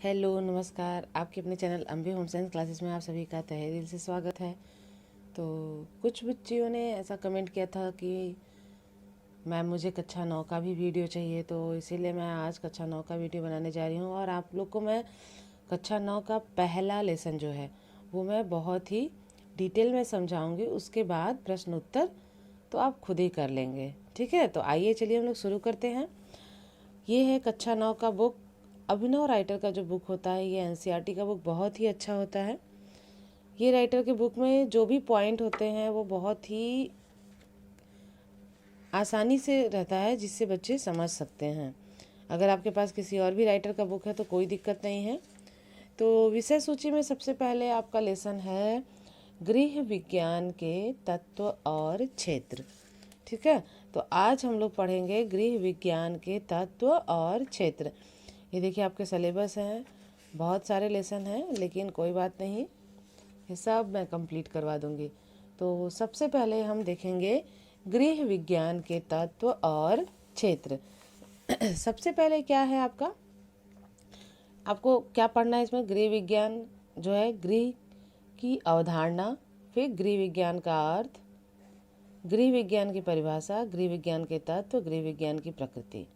Hello नमस्कार। आपके अपने channel Ambe home science classes में आप सभी का तहे दिल से स्वागत है। तो कुछ बच्चियों ने ऐसा कमेंट किया था कि मैम मुझे कक्षा 9 का भी वीडियो चाहिए, तो इसीलिए मैं आज कक्षा 9 का वीडियो बनाने जा रही हूँ। और आप लोग को मैं कक्षा 9 का पहला लेसन जो है वो मैं बहुत ही डिटेल में समझाऊँगी। उसके बाद प्रश्न उत्तर तो आप खुद ही कर लेंगे, ठीक है। तो आइए चलिए हम लोग शुरू करते हैं। ये है कक्षा 9 का बुक। अभिनव राइटर का जो बुक होता है, ये एनसीईआरटी का बुक बहुत ही अच्छा होता है। ये राइटर के बुक में जो भी पॉइंट होते हैं वो बहुत ही आसानी से रहता है, जिससे बच्चे समझ सकते हैं। अगर आपके पास किसी और भी राइटर का बुक है तो कोई दिक्कत नहीं है। तो विषय सूची में सबसे पहले आपका लेसन है गृह विज्ञान के तत्व और क्षेत्र, ठीक है। तो आज हम लोग पढ़ेंगे गृह विज्ञान के तत्व और क्षेत्र। ये देखिए आपके सिलेबस हैं, बहुत सारे लेसन हैं, लेकिन कोई बात नहीं, ये सब मैं कंप्लीट करवा दूंगी। तो सबसे पहले हम देखेंगे गृह विज्ञान के तत्व और क्षेत्र। सबसे पहले क्या है आपको क्या पढ़ना है इसमें? गृह विज्ञान जो है, गृह की अवधारणा, फिर गृह विज्ञान का अर्थ, गृह विज्ञान की परिभाषा, गृह विज्ञान के तत्व, गृह विज्ञान की प्रकृति।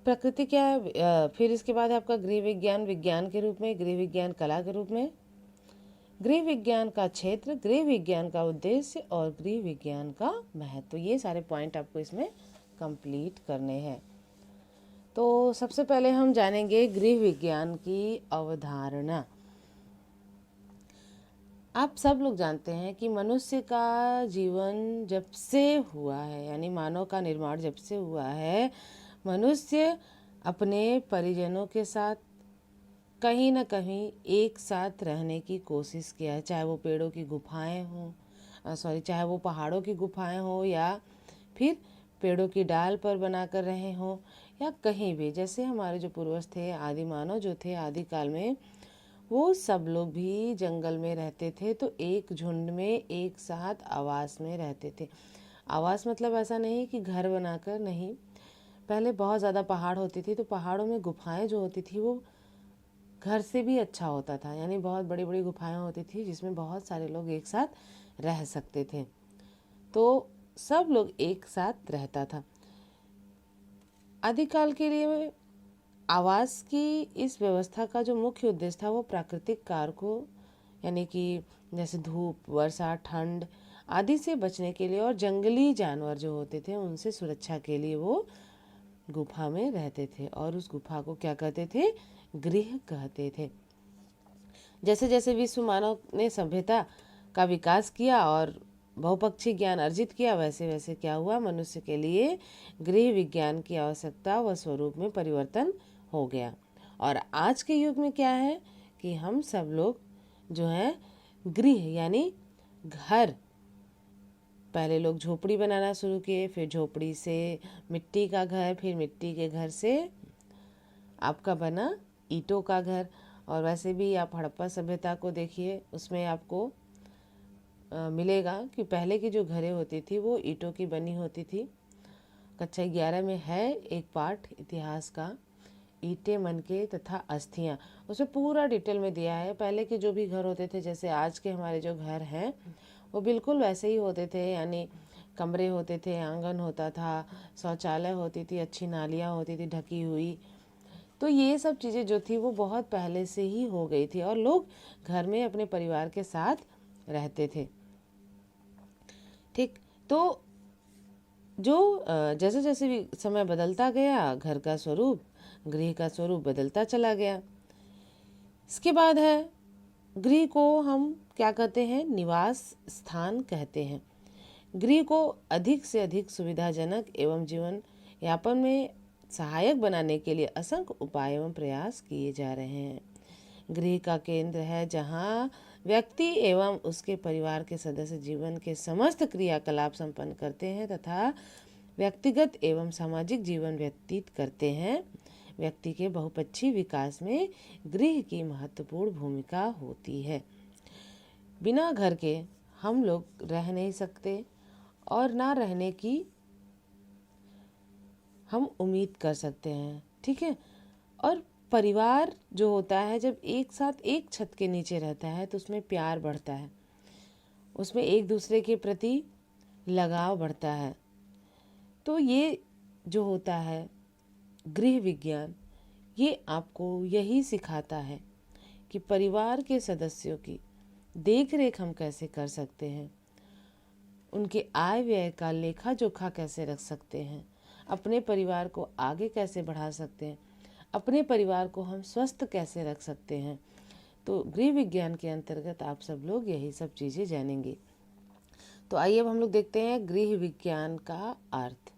प्रकृति क्या है? फिर इसके बाद है आपका गृह विज्ञान विज्ञान के रूप में, गृह विज्ञान कला के रूप में, गृह विज्ञान का क्षेत्र, गृह विज्ञान का उद्देश्य और गृह विज्ञान का महत्व। ये सारे पॉइंट आपको इसमें कंप्लीट करने हैं। तो सबसे पहले हम जानेंगे गृह विज्ञान की अवधारणा। आप सब लोग जानते हैं कि मनुष्य का जीवन जब से हुआ है, यानी मानव का निर्माण जब से हुआ है, मनुष्य अपने परिजनों के साथ कहीं ना कहीं एक साथ रहने की कोशिश किया है। चाहे वो पेड़ों की गुफाएं हों, चाहे वो पहाड़ों की गुफाएं हों, या फिर पेड़ों की डाल पर बनाकर रहे हों, या कहीं भी। जैसे हमारे जो पूर्वज थे, आदि मानव जो थे आदि काल में, वो सब लोग भी जंगल में रहते थे। तो एक झुंड में एक साथ आवास में रहते थे। आवास मतलब ऐसा नहीं कि घर बनाकर, नहीं। पहले बहुत ज़्यादा पहाड़ होती थी, तो पहाड़ों में गुफाएं जो होती थी वो घर से भी अच्छा होता था। यानी बहुत बड़ी बड़ी गुफाएं होती थी जिसमें बहुत सारे लोग एक साथ रह सकते थे। तो सब लोग एक साथ रहता था। आदिकाल के लिए आवास की इस व्यवस्था का जो मुख्य उद्देश्य था वो प्राकृतिक कारकों, यानी कि जैसे धूप, वर्षा, ठंड आदि से बचने के लिए, और जंगली जानवर जो होते थे उनसे सुरक्षा के लिए वो गुफा में रहते थे। और उस गुफा को क्या कहते थे? गृह कहते थे। जैसे जैसे विश्व मानव ने सभ्यता का विकास किया और बहुपक्षी ज्ञान अर्जित किया, वैसे वैसे क्या हुआ, मनुष्य के लिए गृह विज्ञान की आवश्यकता व स्वरूप में परिवर्तन हो गया। और आज के युग में क्या है कि हम सब लोग जो है गृह यानी घर, पहले लोग झोपड़ी बनाना शुरू किए, फिर झोपड़ी से मिट्टी का घर, फिर मिट्टी के घर से आपका बना ईंटों का घर। और वैसे भी आप हड़प्पा सभ्यता को देखिए, उसमें आपको मिलेगा कि पहले की जो घरें होती थी वो ईंटों की बनी होती थी। कक्षा 11 में है एक पाठ इतिहास का, ईंटें, मनके तथा अस्थियां। उसमें पूरा डिटेल में दिया है। पहले के जो भी घर होते थे, जैसे आज के हमारे जो घर हैं, वो बिल्कुल वैसे ही होते थे। यानी कमरे होते थे, आंगन होता था, शौचालय होती थी, अच्छी नालियाँ होती थी ढकी हुई। तो ये सब चीज़ें जो थी वो बहुत पहले से ही हो गई थी, और लोग घर में अपने परिवार के साथ रहते थे, ठीक। तो जो जैसे जैसे भी समय बदलता गया, घर का स्वरूप, गृह का स्वरूप बदलता चला गया। इसके बाद है गृह को हम क्या कहते हैं? निवास स्थान कहते हैं। गृह को अधिक से अधिक सुविधाजनक एवं जीवन यापन में सहायक बनाने के लिए असंख्य उपाय एवं प्रयास किए जा रहे हैं। गृह का केंद्र है जहाँ व्यक्ति एवं उसके परिवार के सदस्य जीवन के समस्त क्रियाकलाप संपन्न करते हैं तथा व्यक्तिगत एवं सामाजिक जीवन व्यतीत करते हैं। व्यक्ति के बहुपक्षीय विकास में गृह की महत्वपूर्ण भूमिका होती है। बिना घर के हम लोग रह नहीं सकते, और ना रहने की हम उम्मीद कर सकते हैं, ठीक है। और परिवार जो होता है जब एक साथ एक छत के नीचे रहता है तो उसमें प्यार बढ़ता है, उसमें एक दूसरे के प्रति लगाव बढ़ता है। तो ये जो होता है गृह विज्ञान, ये आपको यही सिखाता है कि परिवार के सदस्यों की देख रेख हम कैसे कर सकते हैं, उनके आय व्यय का लेखा जोखा कैसे रख सकते हैं, अपने परिवार को आगे कैसे बढ़ा सकते हैं, अपने परिवार को हम स्वस्थ कैसे रख सकते हैं। तो गृह विज्ञान के अंतर्गत आप सब लोग यही सब चीज़ें जानेंगे। तो आइए अब हम लोग देखते हैं गृह विज्ञान का अर्थ।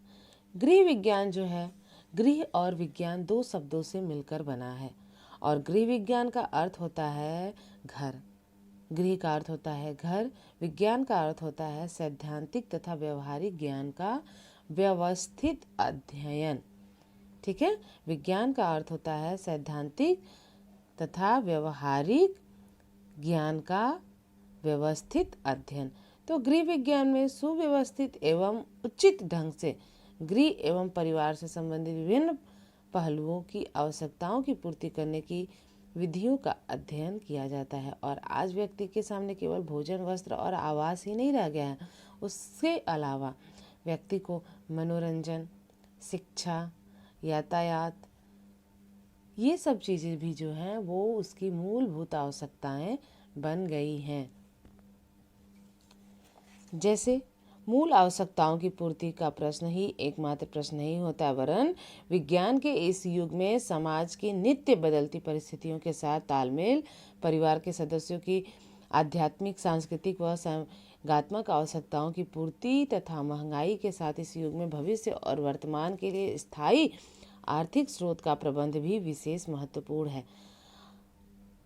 गृह विज्ञान जो है, गृह और विज्ञान दो शब्दों से मिलकर बना है और गृह विज्ञान का अर्थ होता है घर। गृह का अर्थ होता है घर, विज्ञान का अर्थ होता है सैद्धांतिक तथा व्यवहारिक ज्ञान का व्यवस्थित अध्ययन। ठीक है, विज्ञान का अर्थ होता है सैद्धांतिक तथा व्यवहारिक ज्ञान का व्यवस्थित अध्ययन। तो गृह विज्ञान में सुव्यवस्थित एवं उचित ढंग से गृह एवं परिवार से संबंधित विभिन्न पहलुओं की आवश्यकताओं की पूर्ति करने की विधियों का अध्ययन किया जाता है। और आज व्यक्ति के सामने केवल भोजन, वस्त्र और आवास ही नहीं रह गया है, उसके अलावा व्यक्ति को मनोरंजन, शिक्षा, यातायात, ये सब चीज़ें भी जो हैं वो उसकी मूलभूत आवश्यकताएं बन गई हैं। जैसे मूल आवश्यकताओं की पूर्ति का प्रश्न ही एकमात्र प्रश्न नहीं होता, वरन विज्ञान के इस युग में समाज की नित्य बदलती परिस्थितियों के साथ तालमेल, परिवार के सदस्यों की आध्यात्मिक, सांस्कृतिक व संज्ञानात्मक आवश्यकताओं की पूर्ति तथा महंगाई के साथ इस युग में भविष्य और वर्तमान के लिए स्थायी आर्थिक स्रोत का प्रबंध भी विशेष महत्वपूर्ण है।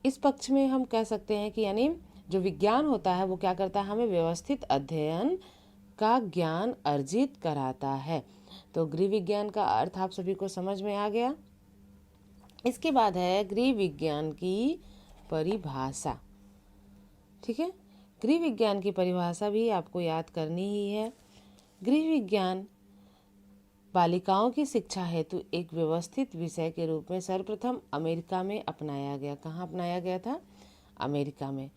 इस पक्ष में हम कह सकते हैं कि यानी जो विज्ञान होता है वो क्या करता है, हमें व्यवस्थित अध्ययन का ज्ञान अर्जित कराता है। तो गृह विज्ञान का अर्थ आप सभी को समझ में आ गया। इसके बाद है गृह विज्ञान की परिभाषा। ठीक है, गृह विज्ञान की परिभाषा भी आपको याद करनी ही है। गृह विज्ञान बालिकाओं की शिक्षा हेतु एक व्यवस्थित विषय के रूप में सर्वप्रथम अमेरिका में अपनाया गया। कहाँ अपनाया गया था? अमेरिका में।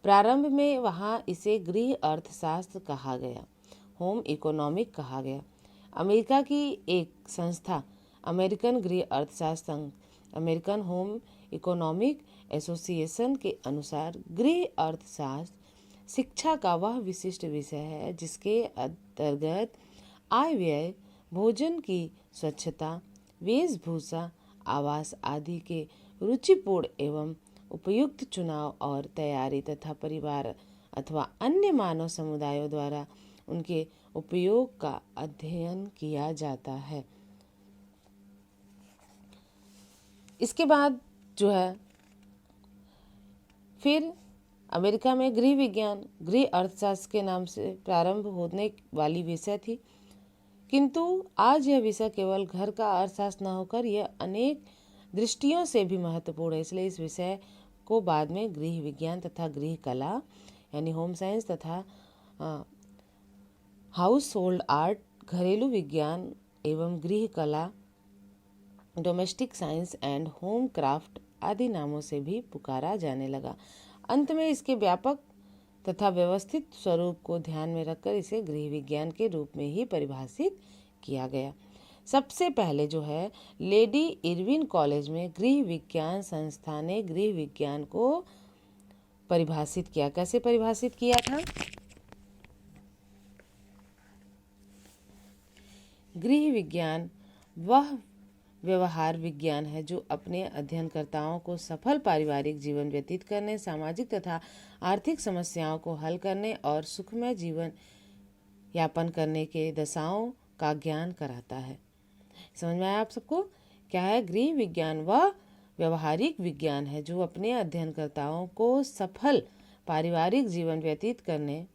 प्रारंभ में वहाँ इसे गृह अर्थशास्त्र कहा गया, होम इकोनॉमिक कहा गया। अमेरिका की एक संस्था अमेरिकन गृह अर्थशास्त्र संघ, अमेरिकन होम इकोनॉमिक एसोसिएशन के अनुसार गृह अर्थशास्त्र शिक्षा का वह विशिष्ट विषय है जिसके अंतर्गत आय व्यय, भोजन की स्वच्छता, वेशभूषा, आवास आदि के रुचिपूर्ण एवं उपयुक्त चुनाव और तैयारी तथा परिवार अथवा अन्य मानव समुदायों द्वारा उनके उपयोग का अध्ययन किया जाता है। इसके बाद जो है फिर अमेरिका में गृह विज्ञान गृह अर्थशास्त्र के नाम से प्रारंभ होने वाली विषय थी, किंतु आज यह विषय केवल घर का अर्थशास्त्र न होकर यह अनेक दृष्टियों से भी महत्वपूर्ण है। इसलिए इस विषय को बाद में गृह विज्ञान तथा गृह कला यानी होम साइंस तथा हाउस होल्ड आर्ट, घरेलू विज्ञान एवं गृह कला, domestic science and home craft आदि नामों से भी पुकारा जाने लगा। अंत में इसके व्यापक तथा व्यवस्थित स्वरूप को ध्यान में रखकर इसे गृह विज्ञान के रूप में ही परिभाषित किया गया। सबसे पहले जो है लेडी इरविन कॉलेज में गृह विज्ञान संस्था ने गृह विज्ञान को परिभाषित किया। कैसे परिभाषित किया था? गृह विज्ञान वह व्यवहार विज्ञान है जो अपने अध्ययनकर्ताओं को सफल पारिवारिक जीवन व्यतीत करने, सामाजिक तथा आर्थिक समस्याओं को हल करने और सुखमय जीवन यापन करने के दशाओं का ज्ञान कराता है। समझ में आया आप सबको? क्या है? गृह विज्ञान वह व्यवहारिक विज्ञान है जो अपने अध्ययनकर्ताओं को सफल पारिवारिक जीवन व्यतीत करने,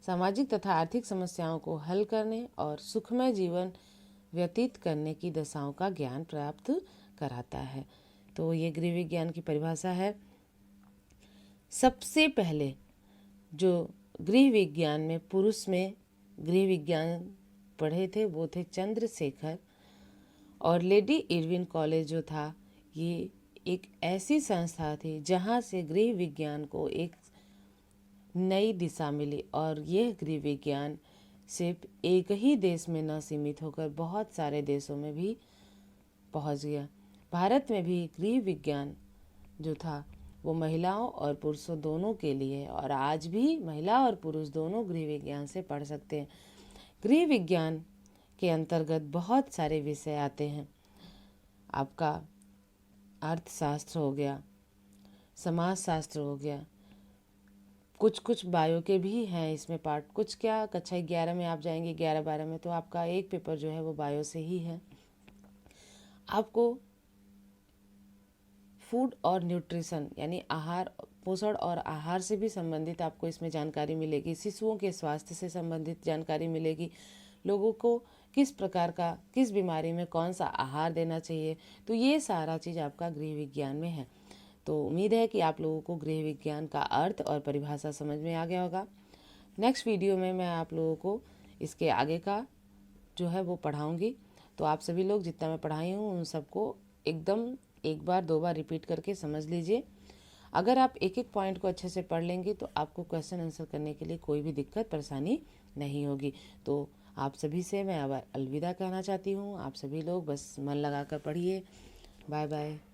सामाजिक तथा आर्थिक समस्याओं को हल करने और सुखमय जीवन व्यतीत करने की दशाओं का ज्ञान प्राप्त कराता है। तो ये गृह विज्ञान की परिभाषा है। सबसे पहले जो गृह विज्ञान में पुरुष में गृह विज्ञान पढ़े थे वो थे चंद्रशेखर, और लेडी इरविन कॉलेज जो था ये एक ऐसी संस्था थी जहाँ से गृह विज्ञान को एक नई दिशा मिली, और यह गृह विज्ञान सिर्फ एक ही देश में न सीमित होकर बहुत सारे देशों में भी पहुंच गया। भारत में भी गृह विज्ञान जो था वो महिलाओं और पुरुषों दोनों के लिए है, और आज भी महिला और पुरुष दोनों गृह विज्ञान से पढ़ सकते हैं। गृह विज्ञान के अंतर्गत बहुत सारे विषय आते हैं। आपका अर्थशास्त्र हो गया, समाजशास्त्र हो गया, कुछ बायो के भी हैं इसमें पार्ट। कुछ क्या, कक्षा 11 में आप जाएंगे, 11-12 में, तो आपका एक पेपर जो है वो बायो से ही है। आपको फूड और न्यूट्रिशन यानी आहार, पोषण और आहार से भी संबंधित आपको इसमें जानकारी मिलेगी। शिशुओं के स्वास्थ्य से संबंधित जानकारी मिलेगी। लोगों को किस प्रकार का, किस बीमारी में कौन सा आहार देना चाहिए, तो ये सारा चीज़ आपका गृह विज्ञान में है। तो उम्मीद है कि आप लोगों को गृह विज्ञान का अर्थ और परिभाषा समझ में आ गया होगा। नेक्स्ट वीडियो में मैं आप लोगों को इसके आगे का जो है वो पढ़ाऊँगी। तो आप सभी लोग जितना मैं पढ़ाई हूँ उन सबको एकदम एक बार 2 बार रिपीट करके समझ लीजिए। अगर आप एक एक पॉइंट को अच्छे से पढ़ लेंगे तो आपको क्वेश्चन आंसर करने के लिए कोई भी दिक्कत परेशानी नहीं होगी। तो आप सभी से मैं अब अलविदा कहना चाहती हूँ। आप सभी लोग बस मन लगाकर पढ़िए। Bye bye.